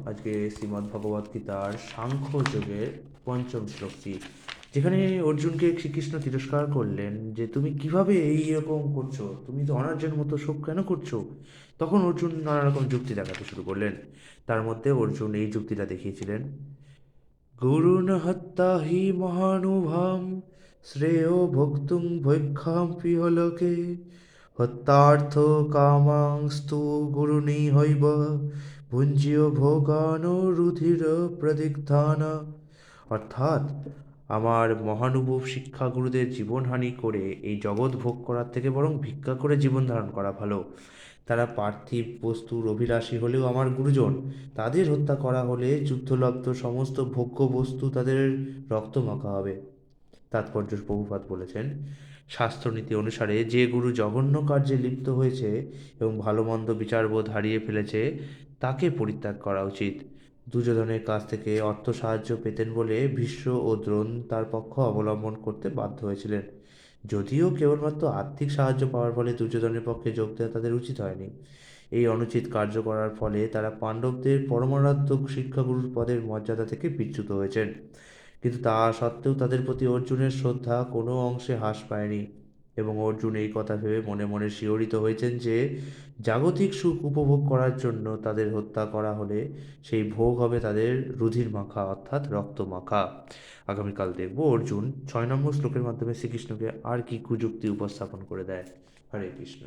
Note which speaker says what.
Speaker 1: আজকে শ্রীমদ্ ভগবৎ গীতার সাংখ্য যোগের পঞ্চম শ্লোকটি, যেখানে অর্জুনকে শ্রীকৃষ্ণ তিরস্কার করলেন যে তুমি কিভাবে এইরকম করছো, তুমি তো অনার্যের মতো শোক কেন করছো। তখন অর্জুন নানা রকম যুক্তি দেখাতে শুরু করলেন। তার মধ্যে অর্জুন এই যুক্তিটা দেখিয়েছিলেন, গুরুন হত্যা হি মহানুভাম শ্রেয় ভক্তুং ভৈক্ষাম্পি হলকে হত্যার্থ কামাংস্তু গুরুনি হইব ভুঞ্জীয় ভোগান রুধির প্রদিগ্ধানা। অর্থাৎ আমার মহানুভব শিক্ষাগুরুদের জীবনহানি করে এই জগৎ ভোগ করার থেকে বরং ভিক্ষা করে জীবন ধারণ করা ভালো। তারা পার্থিব বস্তুর অভিলাষী হলেও আমার গুরুজন, তাদের হত্যা করা হলে যুদ্ধলব্ধ সমস্ত ভোগ্য বস্তু তাদের রক্ত মাখা হবে। তাৎপর্য প্রভুপাদ বলেছেন, শাস্ত্রনীতি অনুসারে যে গুরু জঘন্য কার্যে লিপ্ত হয়েছে এবং ভালো মন্দ বিচারবোধ হারিয়ে ফেলেছে তাকে পরিত্যাগ করা উচিত। দুর্যোধনের কাছ থেকে অর্থ সাহায্য পেতেন বলে ভীষ্ম ও দ্রোণ তার পক্ষ অবলম্বন করতে বাধ্য হয়েছিলেন। যদিও কেবলমাত্র আর্থিক সাহায্য পাওয়ার ফলে দুর্যোধনের পক্ষে যোগ দেওয়া তাদের উচিত হয়নি। এই অনুচিত কার্য করার ফলে তারা পাণ্ডবদের পরমারাধ্য শিক্ষাগুরুর পদের মর্যাদা থেকে বিচ্যুত হয়েছেন। কিন্তু তা সত্ত্বেও তাদের প্রতি অর্জুনের শ্রদ্ধা কোনো অংশে হ্রাস পায়নি, এবং অর্জুন এই কথা ভেবে মনে মনে শিহরিত হয়েছেন যে জাগতিক সুখ উপভোগ করার জন্য তাদের হত্যা করা হলে সেই ভোগ হবে তাদের রুধির মাখা অর্থাৎ রক্ত মাখা। আগামীকাল দেখব অর্জুন 6 নম্বর শ্লোকের মাধ্যমে শ্রীকৃষ্ণকে আর কি কুযুক্তি উপস্থাপন করে দেয়। হরে কৃষ্ণ।